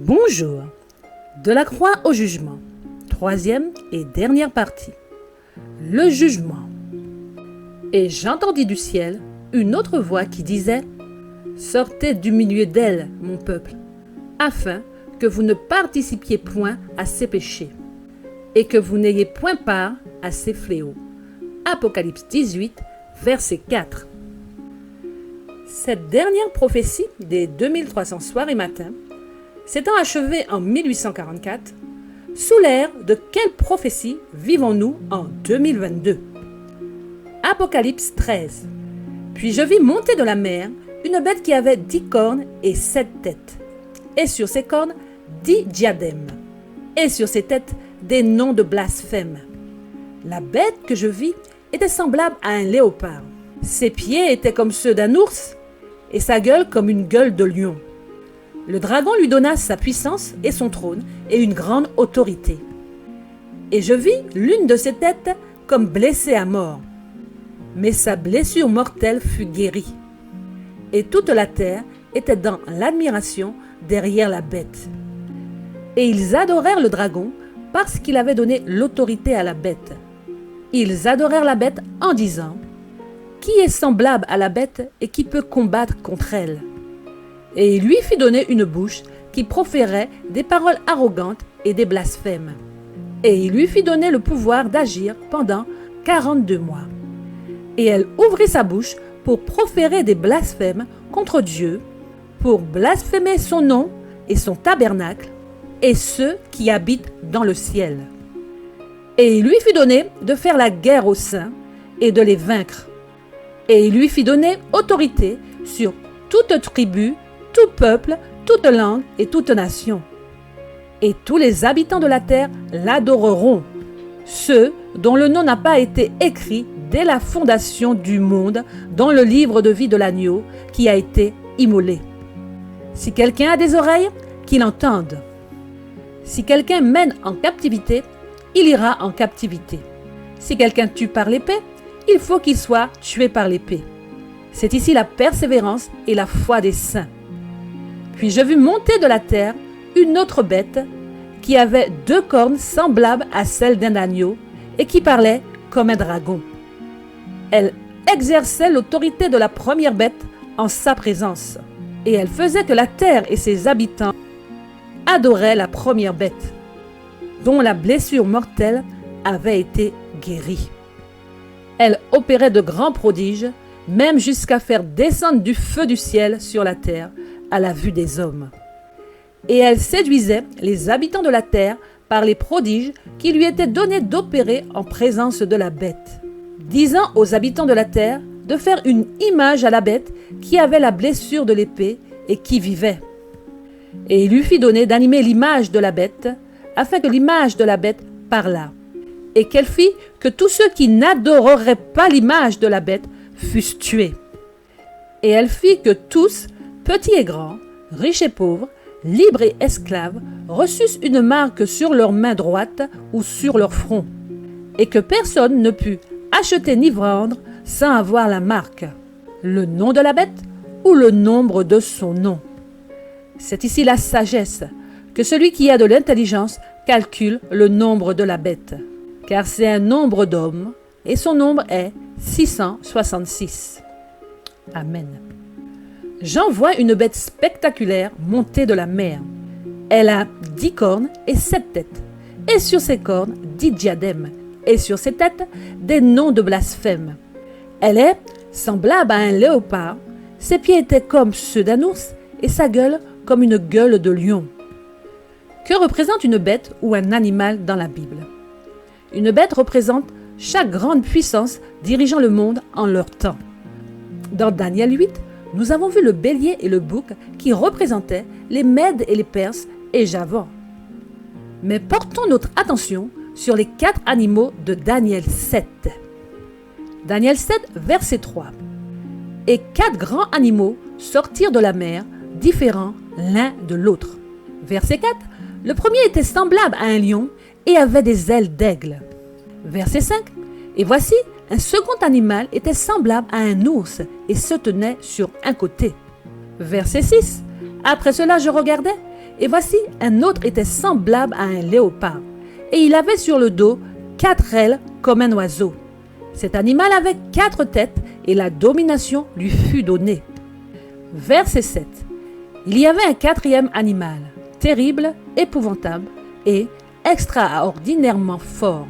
Bonjour. De la croix au jugement. Troisième et dernière partie. Le jugement. Et j'entendis du ciel une autre voix qui disait « Sortez du milieu d'elle, mon peuple, afin que vous ne participiez point à ses péchés, et que vous n'ayez point part à ses fléaux. » Apocalypse 18, verset 4. Cette dernière prophétie des 2300 soirs et matins, s'étant achevée en 1844, sous l'ère de quelle prophétie vivons-nous en 2022? Apocalypse 13. Puis je vis monter de la mer une bête qui avait 10 cornes et 7 têtes, et sur ses cornes 10 diadèmes, et sur ses têtes des noms de blasphème. La bête que je vis était semblable à un léopard. Ses pieds étaient comme ceux d'un ours, et sa gueule comme une gueule de lion. Le dragon lui donna sa puissance et son trône et une grande autorité. Et je vis l'une de ses têtes comme blessée à mort. Mais sa blessure mortelle fut guérie. Et toute la terre était dans l'admiration derrière la bête. Et ils adorèrent le dragon parce qu'il avait donné l'autorité à la bête. Ils adorèrent la bête en disant « Qui est semblable à la bête et qui peut combattre contre elle ?» Et il lui fit donner une bouche qui proférait des paroles arrogantes et des blasphèmes. Et il lui fit donner le pouvoir d'agir pendant 42 mois. Et elle ouvrit sa bouche pour proférer des blasphèmes contre Dieu, pour blasphémer son nom et son tabernacle, et ceux qui habitent dans le ciel. Et il lui fit donner de faire la guerre aux saints et de les vaincre. Et il lui fit donner autorité sur toute tribu, tout peuple, toute langue et toute nation. Et tous les habitants de la terre l'adoreront, ceux dont le nom n'a pas été écrit dès la fondation du monde dans le livre de vie de l'agneau qui a été immolé. Si quelqu'un a des oreilles, qu'il entende. Si quelqu'un mène en captivité, il ira en captivité. Si quelqu'un tue par l'épée, il faut qu'il soit tué par l'épée. C'est ici la persévérance et la foi des saints. Puis je vis monter de la terre une autre bête qui avait 2 cornes semblables à celles d'un agneau et qui parlait comme un dragon. Elle exerçait l'autorité de la première bête en sa présence, et elle faisait que la terre et ses habitants adoraient la première bête, dont la blessure mortelle avait été guérie. Elle opérait de grands prodiges, même jusqu'à faire descendre du feu du ciel sur la terre, à la vue des hommes. Et elle séduisait les habitants de la terre par les prodiges qui lui étaient donnés d'opérer en présence de la bête, disant aux habitants de la terre de faire une image à la bête qui avait la blessure de l'épée et qui vivait. Et il lui fit donner d'animer l'image de la bête, afin que l'image de la bête parlât, et qu'elle fit que tous ceux qui n'adoreraient pas l'image de la bête fussent tués. Et elle fit que tous, petits et grands, riches et pauvres, libres et esclaves, reçussent une marque sur leur main droite ou sur leur front, et que personne ne put acheter ni vendre sans avoir la marque, le nom de la bête ou le nombre de son nom. C'est ici la sagesse, que celui qui a de l'intelligence calcule le nombre de la bête, car c'est un nombre d'hommes, et son nombre est 666. Amen. Jean voit une bête spectaculaire monter de la mer. Elle a 10 cornes et 7 têtes, et sur ses cornes 10 diadèmes, et sur ses têtes des noms de blasphème. Elle est semblable à un léopard, ses pieds étaient comme ceux d'un ours, et sa gueule comme une gueule de lion. Que représente une bête ou un animal dans la Bible? Une bête représente chaque grande puissance dirigeant le monde en leur temps. Dans Daniel 8, nous avons vu le bélier et le bouc qui représentaient les Mèdes et les Perses et Javan. Mais portons notre attention sur les 4 animaux de Daniel 7. Daniel 7, verset 3. Et 4 grands animaux sortirent de la mer, différents l'un de l'autre. Verset 4. Le premier était semblable à un lion et avait des ailes d'aigle. Verset 5. Et voici, un second animal était semblable à un ours et se tenait sur un côté. Verset 6. Après cela, je regardais, Et voici, un autre était semblable à un léopard. Et il avait sur le dos 4 ailes comme un oiseau. Cet animal avait 4 têtes et la domination lui fut donnée. Verset 7. Il y avait un 4e animal, terrible, épouvantable et extraordinairement fort.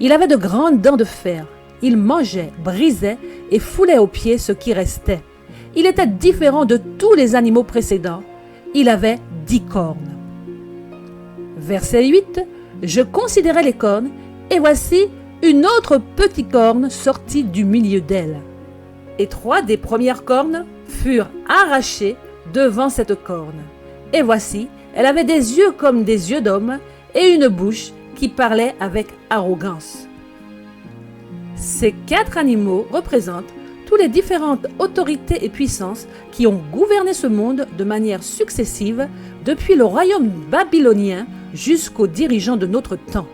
Il avait de grandes dents de fer. Il mangeait, brisait et foulait aux pieds ce qui restait. Il était différent de tous les animaux précédents. Il avait 10 cornes. Verset 8. Je considérais les cornes, et voici une autre petite corne sortie du milieu d'elle. Et 3 des premières cornes furent arrachées devant cette corne. Et voici, elle avait des yeux comme des yeux d'homme, et une bouche qui parlait avec arrogance. Ces 4 animaux représentent toutes les différentes autorités et puissances qui ont gouverné ce monde de manière successive depuis le royaume babylonien jusqu'aux dirigeants de notre temps.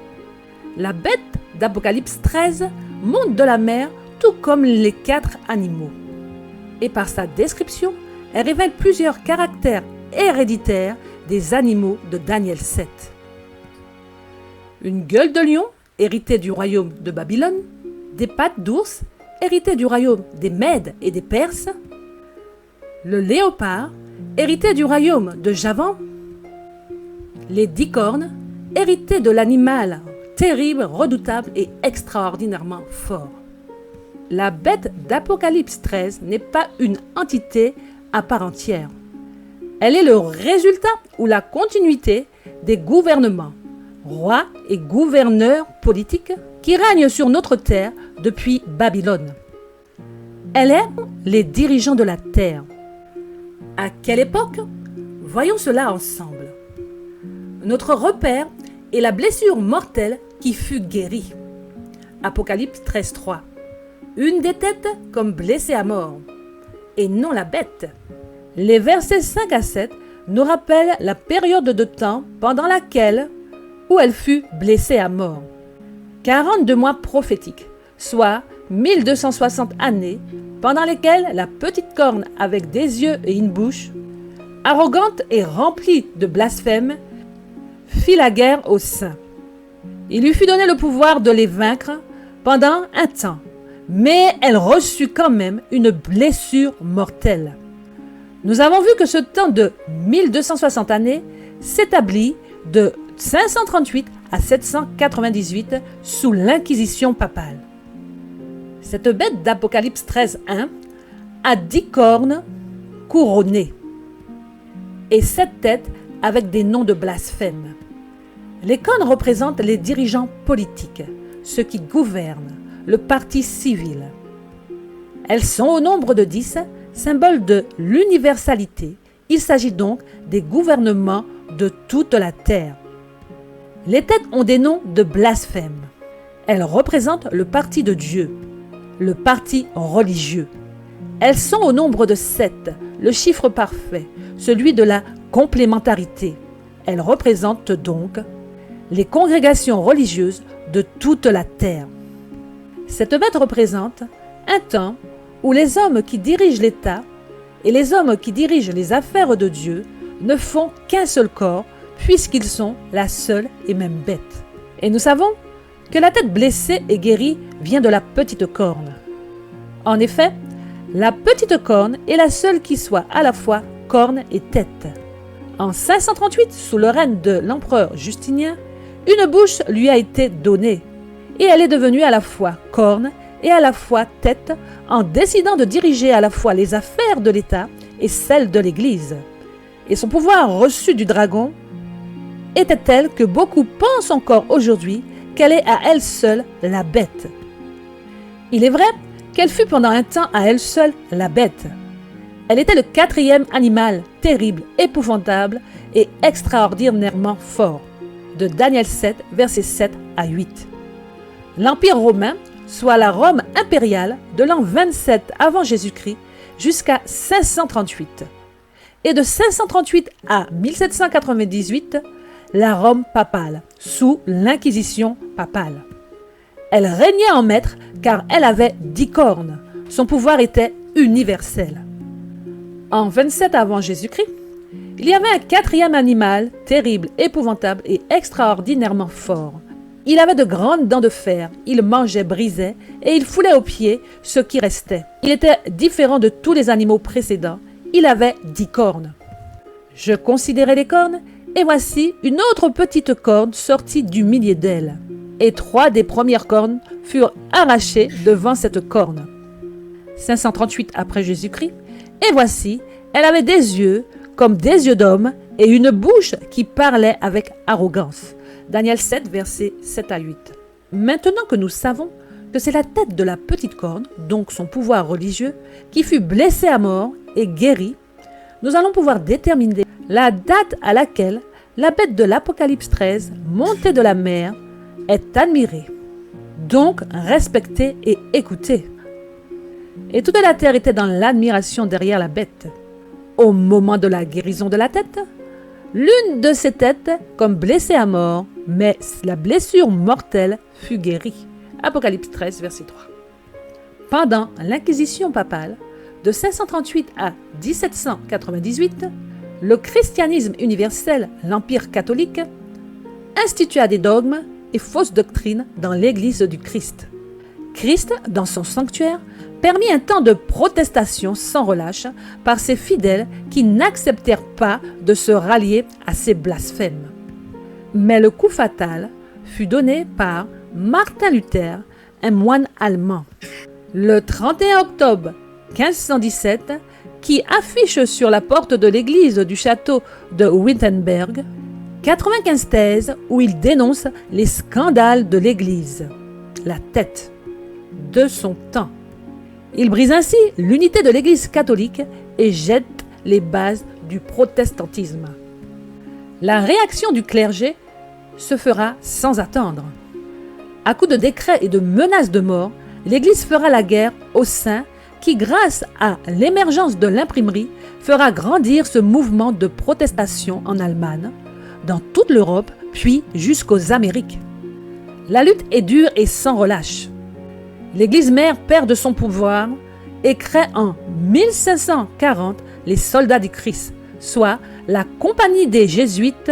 La bête d'Apocalypse 13 monte de la mer tout comme les 4 animaux. Et par sa description, elle révèle plusieurs caractères héréditaires des animaux de Daniel 7. Une gueule de lion, héritée du royaume de Babylone, des pattes d'ours, héritées du royaume des Mèdes et des Perses, le léopard, hérité du royaume de Javan, les 10 cornes, héritées de l'animal terrible, redoutable et extraordinairement fort. La bête d'Apocalypse 13 n'est pas une entité à part entière. Elle est le résultat ou la continuité des gouvernements, rois et gouverneurs politiques qui règnent sur notre terre depuis Babylone. Elle est les dirigeants de la terre. À quelle époque? Voyons cela ensemble. Notre repère est la blessure mortelle qui fut guérie. Apocalypse 13.3. Une des têtes comme blessée à mort, et non la bête. Les versets 5 à 7 nous rappellent la période de temps pendant laquelle où elle fut blessée à mort. 42 mois prophétiques, soit 1260 années, pendant lesquelles la petite corne avec des yeux et une bouche, arrogante et remplie de blasphème, fit la guerre aux saints. Il lui fut donné le pouvoir de les vaincre pendant un temps, mais elle reçut quand même une blessure mortelle. Nous avons vu que ce temps de 1260 années s'établit de 538 à 798 sous l'Inquisition papale. Cette bête d'Apocalypse 13.1 a 10 cornes couronnées et 7 têtes avec des noms de blasphème. Les cornes représentent les dirigeants politiques, ceux qui gouvernent, le parti civil. Elles sont au nombre de 10, symbole de l'universalité. Il s'agit donc des gouvernements de toute la terre. Les têtes ont des noms de blasphème. Elles représentent le parti de Dieu, le parti religieux. Elles sont au nombre de 7, le chiffre parfait, celui de la complémentarité. Elles représentent donc les congrégations religieuses de toute la terre. Cette bête représente un temps où les hommes qui dirigent l'État et les hommes qui dirigent les affaires de Dieu ne font qu'un seul corps, puisqu'ils sont la seule et même bête. Et nous savons que la tête blessée et guérie vient de la petite corne. En effet, la petite corne est la seule qui soit à la fois corne et tête. En 538, sous le règne de l'empereur Justinien, une bouche lui a été donnée, et elle est devenue à la fois corne et à la fois tête, en décidant de diriger à la fois les affaires de l'État et celles de l'Église. Et son pouvoir reçu du dragon était tel que beaucoup pensent encore aujourd'hui qu'elle est à elle seule la bête. Il est vrai qu'elle fut pendant un temps à elle seule la bête. Elle était le 4e animal terrible, épouvantable et extraordinairement fort. De Daniel 7, versets 7 à 8. L'Empire romain, soit la Rome impériale, de l'an 27 avant Jésus-Christ jusqu'à 538. Et de 538 à 1798, la Rome papale, sous l'Inquisition papale. Elle régnait en maître car elle avait 10 cornes. Son pouvoir était universel. En 27 avant Jésus-Christ, Il y avait un quatrième animal, terrible, épouvantable et extraordinairement fort. Il avait de grandes dents de fer, il mangeait, brisait, et il foulait aux pieds ce qui restait. Il était différent de tous les animaux précédents. Il avait 10 cornes. Je considérai les cornes, et voici une autre petite corne sortie du milieu d'elles. Et 3 des premières cornes furent arrachées devant cette corne. 538 après Jésus-Christ, et voici, elle avait des yeux comme des yeux d'homme et une bouche qui parlait avec arrogance. Daniel 7, versets 7 à 8. Maintenant que nous savons que c'est la tête de la petite corne, donc son pouvoir religieux, qui fut blessée à mort et guérie, nous allons pouvoir déterminer la date à laquelle la bête de l'Apocalypse 13, montée de la mer, est admirée, donc respectée et écoutée. Et toute la terre était dans l'admiration derrière la bête. Au moment de la guérison de la tête, l'une de ses têtes comme blessée à mort, mais la blessure mortelle fut guérie. Apocalypse 13, verset 3. Pendant l'Inquisition papale, de 538 à 1798, le christianisme universel, l'Empire catholique, institua des dogmes et fausses doctrines dans l'Église du Christ. Christ, dans son sanctuaire, permit un temps de protestation sans relâche par ses fidèles qui n'acceptèrent pas de se rallier à ces blasphèmes. Mais le coup fatal fut donné par Martin Luther, un moine allemand. Le 31 octobre 1517, qui affiche sur la porte de l'église du château de Wittenberg 95 thèses où il dénonce les scandales de l'église, la tête de son temps. Il brise ainsi l'unité de l'Église catholique et jette les bases du protestantisme. La réaction du clergé se fera sans attendre. À coups de décrets et de menaces de mort, l'Église fera la guerre aux saints qui, grâce à l'émergence de l'imprimerie, fera grandir ce mouvement de protestation en Allemagne, dans toute l'Europe, puis jusqu'aux Amériques. La lutte est dure et sans relâche. L'Église mère perd de son pouvoir et crée en 1540 les soldats du Christ, soit la compagnie des Jésuites,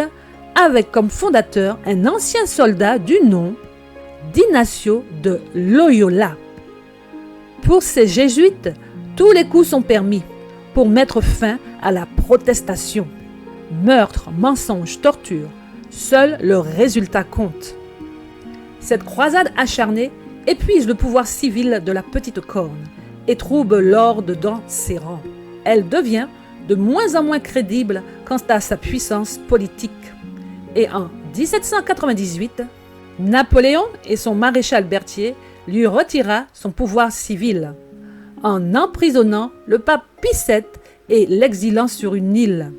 avec comme fondateur un ancien soldat du nom d'Ignacio de Loyola. Pour ces Jésuites, tous les coups sont permis pour mettre fin à la protestation. Meurtre, mensonge, torture, seul le résultat compte. Cette croisade acharnée épuise le pouvoir civil de la petite corne et trouble l'ordre dans ses rangs. Elle devient de moins en moins crédible quant à sa puissance politique. Et en 1798, Napoléon et son maréchal Berthier lui retira son pouvoir civil en emprisonnant le pape Pie VII et l'exilant sur une île.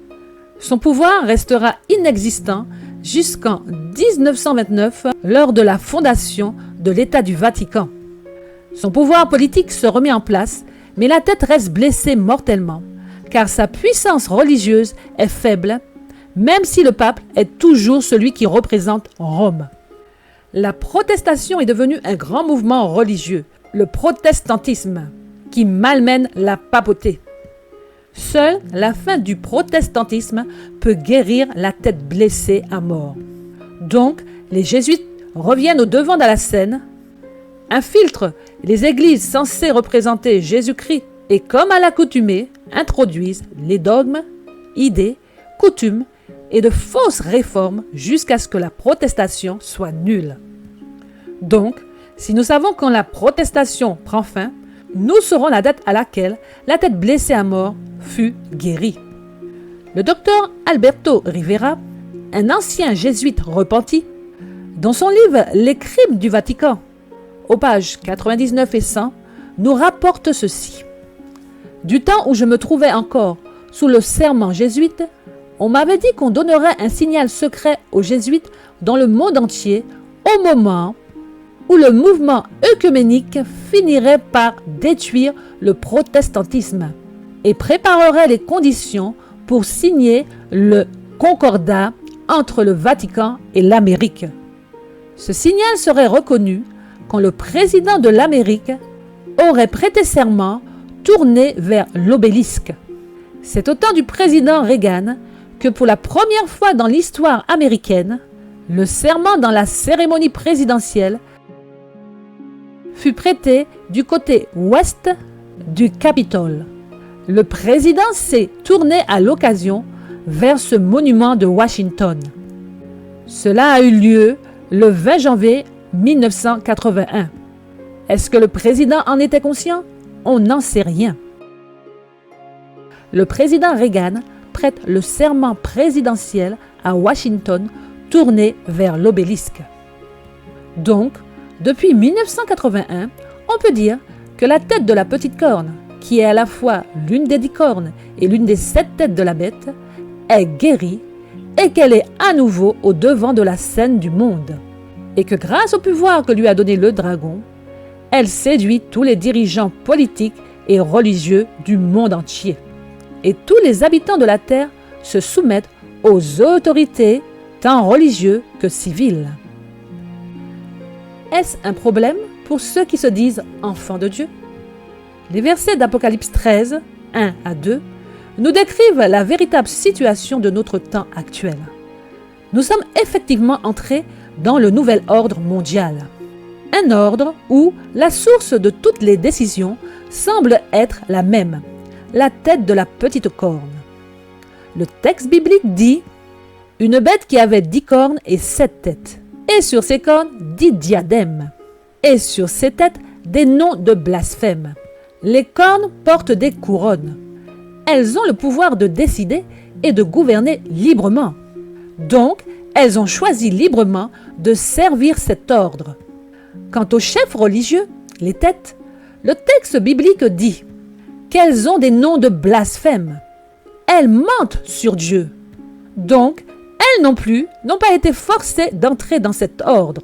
Son pouvoir restera inexistant jusqu'en 1929 lors de la fondation de l'État du Vatican. Son pouvoir politique se remet en place, mais la tête reste blessée mortellement, car sa puissance religieuse est faible, même si le pape est toujours celui qui représente Rome. La protestation est devenue un grand mouvement religieux, le protestantisme, qui malmène la papauté. Seule la fin du protestantisme peut guérir la tête blessée à mort. Donc, les jésuites reviennent au devant de la scène, infiltrent les églises censées représenter Jésus-Christ et, comme à l'accoutumée, introduisent les dogmes, idées, coutumes et de fausses réformes jusqu'à ce que la protestation soit nulle. Donc, si nous savons quand la protestation prend fin, nous saurons la date à laquelle la tête blessée à mort fut guérie. Le docteur Alberto Rivera, un ancien jésuite repenti, dans son livre « Les crimes du Vatican », aux pages 99 et 100, nous rapporte ceci. Du temps où je me trouvais encore sous le serment jésuite, on m'avait dit qu'on donnerait un signal secret aux jésuites dans le monde entier au moment où le mouvement œcuménique finirait par détruire le protestantisme et préparerait les conditions pour signer le concordat entre le Vatican et l'Amérique. Ce signal serait reconnu quand le président de l'Amérique aurait prêté serment tourné vers l'obélisque. C'est au temps du président Reagan que pour la première fois dans l'histoire américaine, le serment dans la cérémonie présidentielle fut prêté du côté ouest du Capitole. Le président s'est tourné à l'occasion vers ce monument de Washington. Cela a eu lieu le 20 janvier 1981. Est-ce que le président en était conscient? On n'en sait rien. Le président Reagan prête le serment présidentiel à Washington, tourné vers l'obélisque. Donc, depuis 1981, on peut dire que la tête de la petite corne, qui est à la fois l'une des 10 cornes et l'une des 7 têtes de la bête, est guérie et qu'elle est à nouveau au devant de la scène du monde. Et que grâce au pouvoir que lui a donné le dragon, elle séduit tous les dirigeants politiques et religieux du monde entier. Et tous les habitants de la terre se soumettent aux autorités tant religieuses que civiles. Est-ce un problème pour ceux qui se disent enfants de Dieu? Les versets d'Apocalypse 13, 1 à 2, nous décrivent la véritable situation de notre temps actuel. Nous sommes effectivement entrés dans le nouvel ordre mondial. Un ordre où la source de toutes les décisions semble être la même, la tête de la petite corne. Le texte biblique dit « Une bête qui avait 10 cornes et 7 têtes, et sur ces cornes 10 diadèmes, et sur ces têtes des noms de blasphème. Les cornes portent des couronnes. Elles ont le pouvoir de décider et de gouverner librement. Donc, elles ont choisi librement de servir cet ordre. Quant aux chefs religieux, les têtes, le texte biblique dit qu'elles ont des noms de blasphème. Elles mentent sur Dieu. Donc, elles non plus n'ont pas été forcées d'entrer dans cet ordre.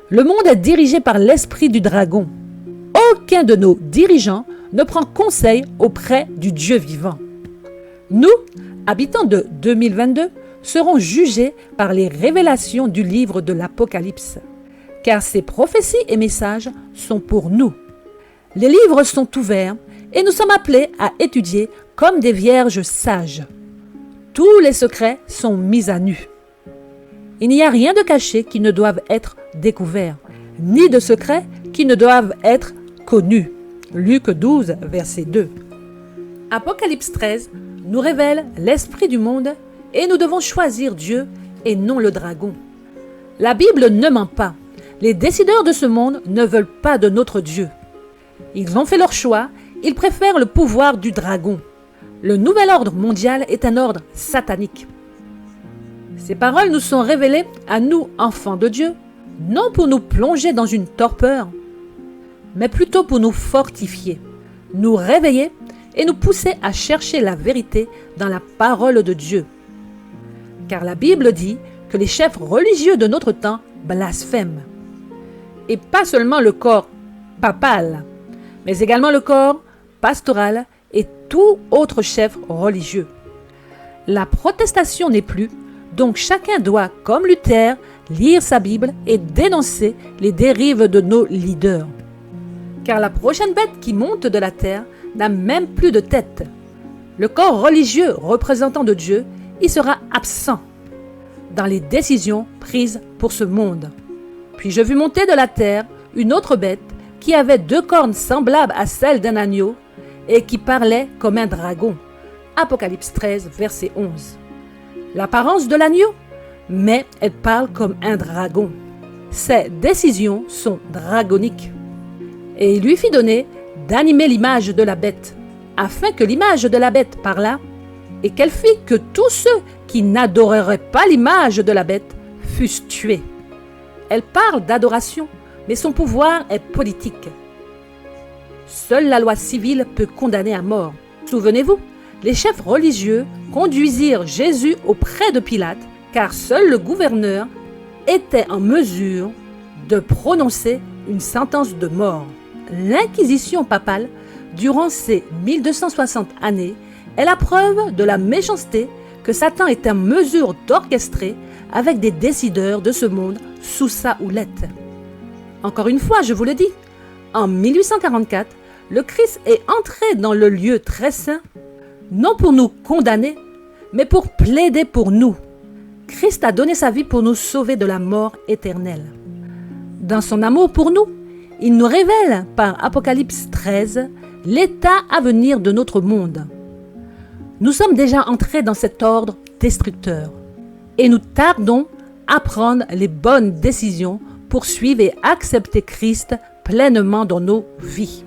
Le monde est dirigé par l'esprit du dragon. Aucun de nos dirigeants ne prend conseil auprès du Dieu vivant. Nous, habitants de 2022, seront jugés par les révélations du livre de l'Apocalypse, car ces prophéties et messages sont pour nous. Les livres sont ouverts et nous sommes appelés à étudier comme des vierges sages. Tous les secrets sont mis à nu. Il n'y a rien de caché qui ne doive être découvert, ni de secrets qui ne doivent être connus. Luc 12, verset 2. Apocalypse 13 nous révèle l'esprit du monde et nous devons choisir Dieu et non le dragon. La Bible ne ment pas. Les décideurs de ce monde ne veulent pas de notre Dieu. Ils ont fait leur choix, ils préfèrent le pouvoir du dragon. Le nouvel ordre mondial est un ordre satanique. Ces paroles nous sont révélées à nous, enfants de Dieu, non pour nous plonger dans une torpeur, mais plutôt pour nous fortifier, nous réveiller et nous pousser à chercher la vérité dans la parole de Dieu. Car la Bible dit que les chefs religieux de notre temps blasphèment. Et pas seulement le corps papal, mais également le corps pastoral et tout autre chef religieux. La protestation n'est plus, donc chacun doit, comme Luther, lire sa Bible et dénoncer les dérives de nos leaders. Car la prochaine bête qui monte de la terre n'a même plus de tête. Le corps religieux représentant de Dieu y sera absent dans les décisions prises pour ce monde. Puis je vis monter de la terre une autre bête qui avait 2 cornes semblables à celles d'un agneau et qui parlait comme un dragon. Apocalypse 13, verset 11. L'apparence de l'agneau, mais elle parle comme un dragon. Ses décisions sont dragoniques. Et il lui fit donner d'animer l'image de la bête, afin que l'image de la bête parlât, et qu'elle fit que tous ceux qui n'adoreraient pas l'image de la bête fussent tués. Elle parle d'adoration, mais son pouvoir est politique. Seule la loi civile peut condamner à mort. Souvenez-vous, les chefs religieux conduisirent Jésus auprès de Pilate, car seul le gouverneur était en mesure de prononcer une sentence de mort. L'Inquisition papale, durant ces 1260 années, est la preuve de la méchanceté que Satan est en mesure d'orchestrer avec des décideurs de ce monde sous sa houlette. Encore une fois, je vous le dis, en 1844, le Christ est entré dans le lieu très saint, non pour nous condamner, mais pour plaider pour nous. Christ a donné sa vie pour nous sauver de la mort éternelle. Dans son amour pour nous, il nous révèle par Apocalypse 13 l'état à venir de notre monde. Nous sommes déjà entrés dans cet ordre destructeur et nous tardons à prendre les bonnes décisions pour suivre et accepter Christ pleinement dans nos vies.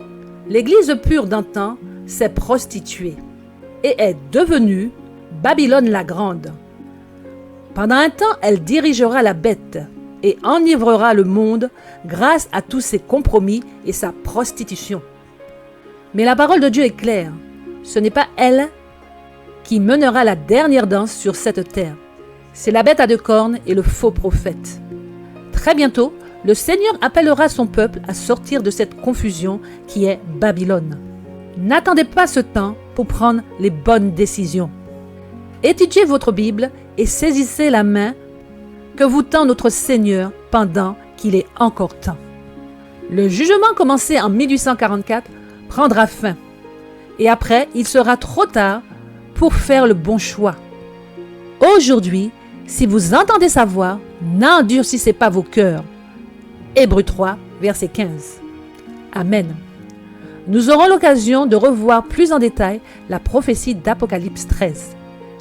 L'Église pure d'antan s'est prostituée et est devenue Babylone la Grande. Pendant un temps, elle dirigera la bête et enivrera le monde grâce à tous ses compromis et sa prostitution. Mais la parole de Dieu est claire. Ce n'est pas elle qui mènera la dernière danse sur cette terre. C'est la bête à 2 cornes et le faux prophète. Très bientôt, le Seigneur appellera son peuple à sortir de cette confusion qui est Babylone. N'attendez pas ce temps pour prendre les bonnes décisions. Étudiez votre Bible et saisissez la main que vous tend notre Seigneur pendant qu'il est encore temps. Le jugement commencé en 1844 prendra fin. Et après, il sera trop tard pour faire le bon choix. Aujourd'hui, si vous entendez sa voix, n'endurcissez pas vos cœurs. Hébreux 3, verset 15. Amen. Nous aurons l'occasion de revoir plus en détail la prophétie d'Apocalypse 13.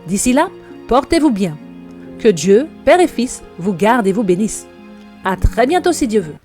D'ici là, portez-vous bien. Que Dieu, Père et Fils, vous garde et vous bénisse. À très bientôt si Dieu veut.